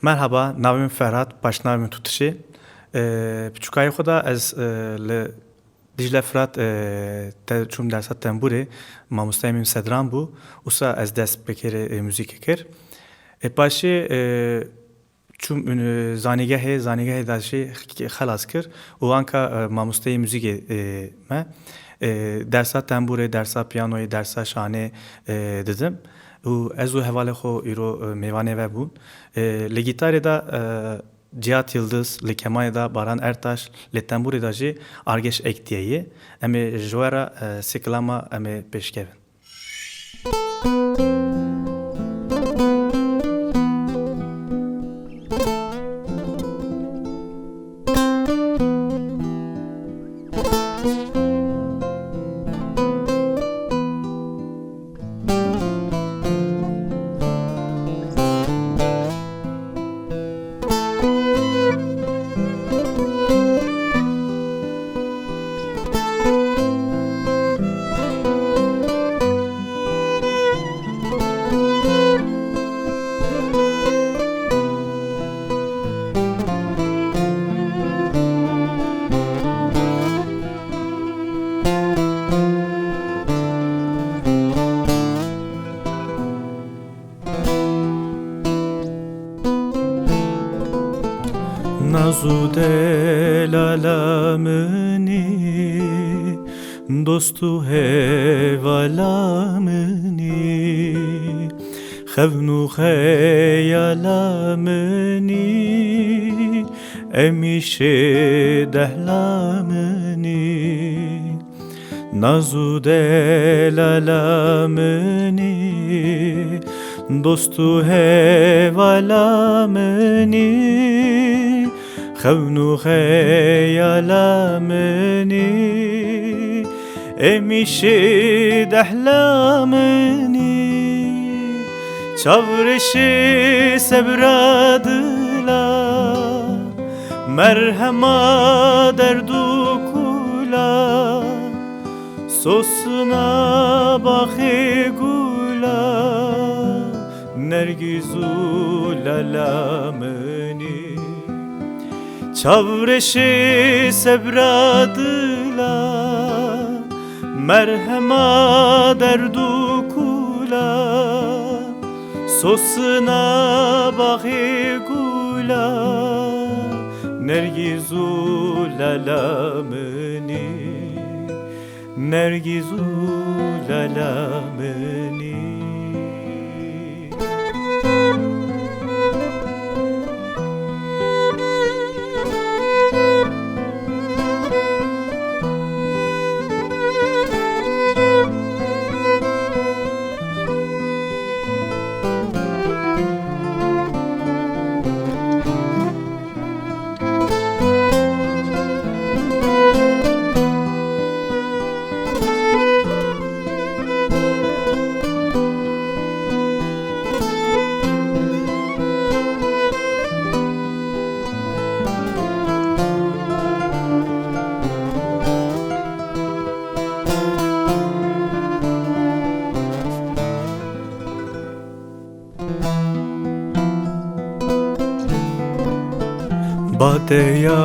Merhaba, navim Ferhat, başnavim Tutuşi. Piçukayê xwe da ez li Dicle Fırat çûm dersa temburê, mamosteyê min Sedran bû, wisa ez dest bi kêrê mûzîkê kir. Paşê çûm zanîgehê da jî xelas kir û anka mamosteyê mûzîkê me dersa temburê, dersa piyanoyê, dersa şanê didim. û ez û hevalê xwe îro mêvanê ve bûn. Li gîtarê da Cihat Yıldız, li kemanê da Baran Ertaş, li temburê da jî Argeş Ektiyeyê. Em ê ji we re sê kilama em ê pêşkevin. Nazude lalamını, dostu hevalamını, xevnu xeyalamını, emişe dehlamını. Nazude lalamını, dostu hevalamını, خونو خیالامنی امیشه دحلامنی چاورشی سبرادلا مرهما دردو کلا سوسنا باخی گولا نرگیزو لالامنی çavreşi sebradıla merhema derdu kula sosuna bahi gula nergizu lalameni nergizu lalameni. Bateya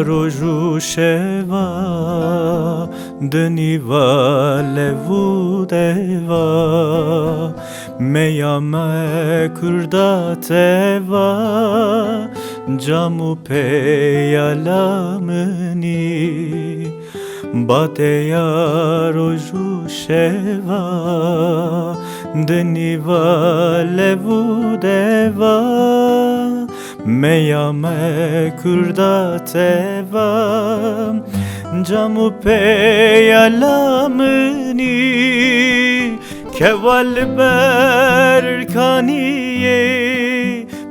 roju sheva deniva levu deva meya me kurda teva camu peyalamni Bateya roju sheva deniva levu deva meya me kurda teva camu peyalamni keval berkaniye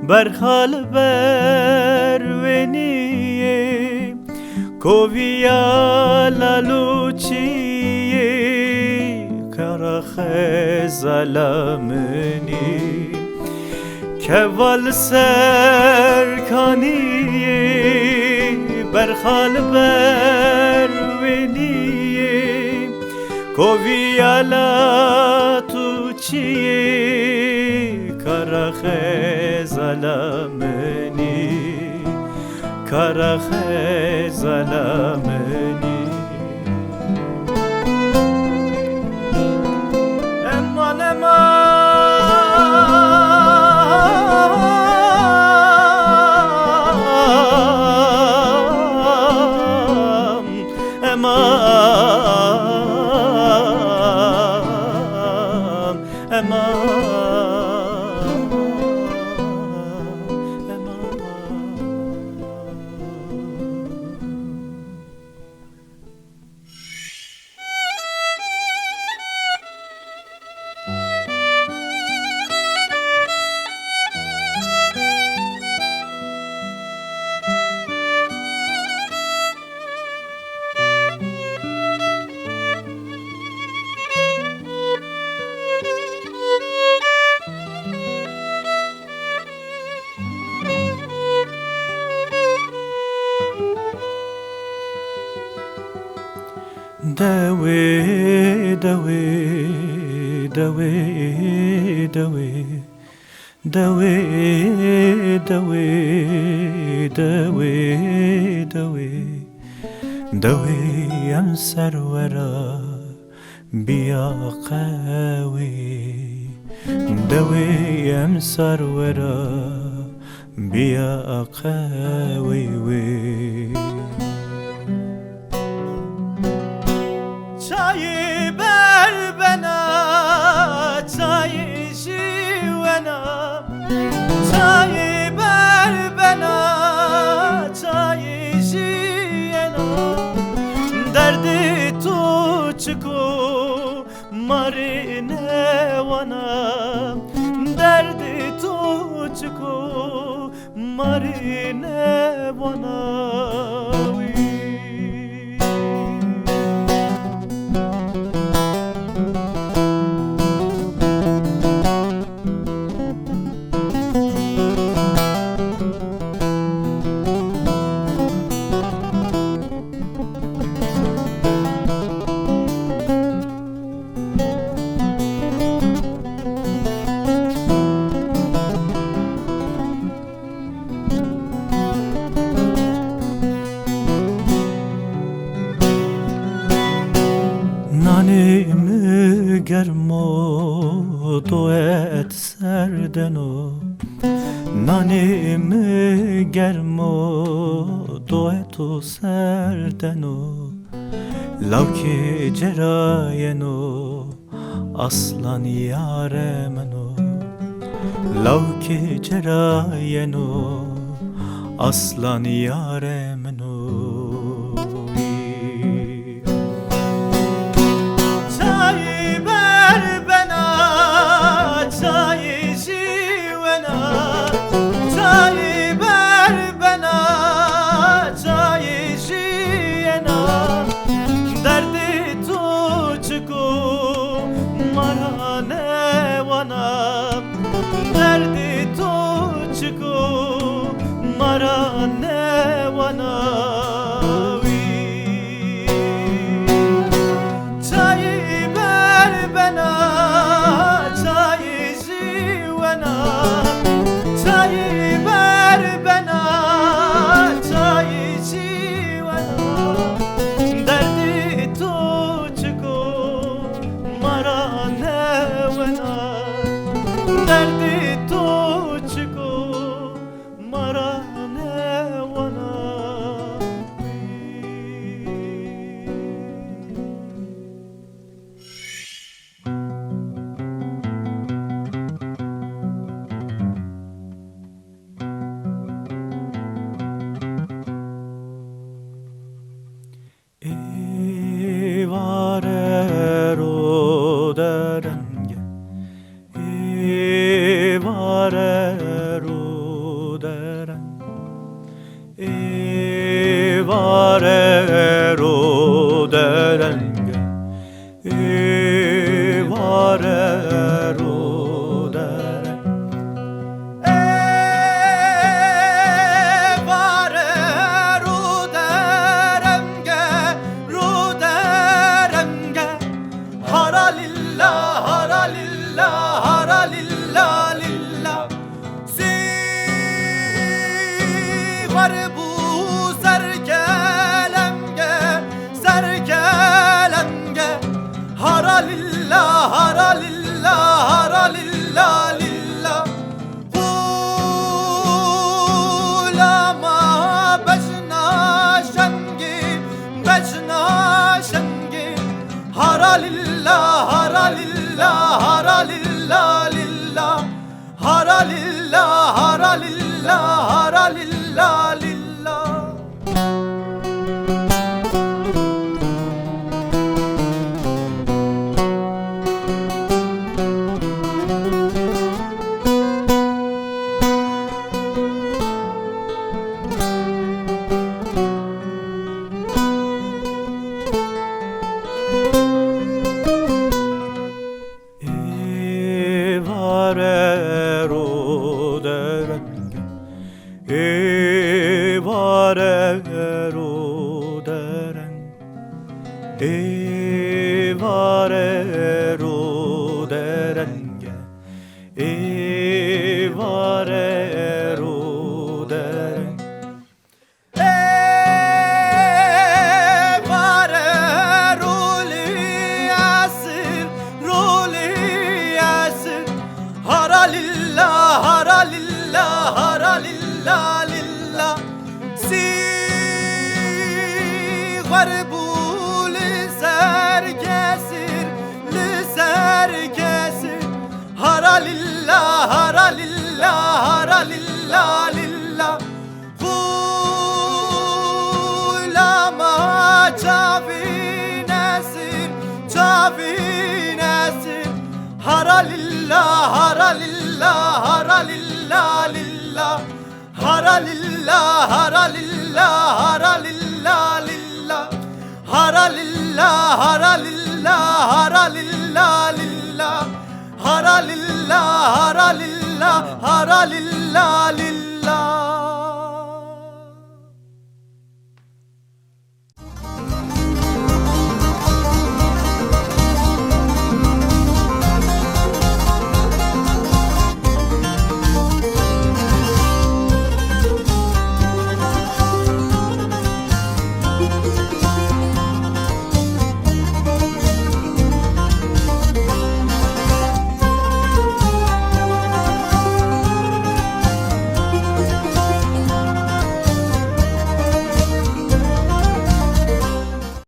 berhal berveniye koviya laluciye kara khezalamni keval serkaniye berhal berveniye koviya la tuciye kara kara xezalameni kara xezalameni eman Dawe, dawe, dawe, dawe, dawe, dawe, dawe, dawe, dawe, am sarwara biya qawi, dawe am sarwara biya qawi. Çayı ver bana, çayı şivena. Çayı ver bana, çayı şivena. Derdi tuçku marine vana. Derdi tuçku marine vana. Nanimi germo duet serdeno Nanimi germo duetu serdeno Lavki cerayeno aslan yaremeno Lavki cerayeno aslan yaremeno Çayı ver bana, çayı şivena. Çayı ver bana, çayı şivena. Derdi tuçku marane vana. Derdi tuçku marane vana. Derdi tuçku marane vana. Evarero derenge Evarero deren Evarero derenge Evarero deren Evarero derenge Ruderenge Haralillah haralillah haralillah lillah hara lillah, hara lillah, lillah. Ulama bejna şengi, bejna şengi. Hara lillah, hara lillah, hara lillah, lillah. Hara lillah, hara lillah, hara lillah, lillah. Hara lillah, hara lillah, hara lillah, lillah. Hara lillah, hara lillah, hara lillah, lillah. Hara lillah, hara lillah, hara lillah, lillah. Hara lillah, hara lillah, hara lillah, lillah.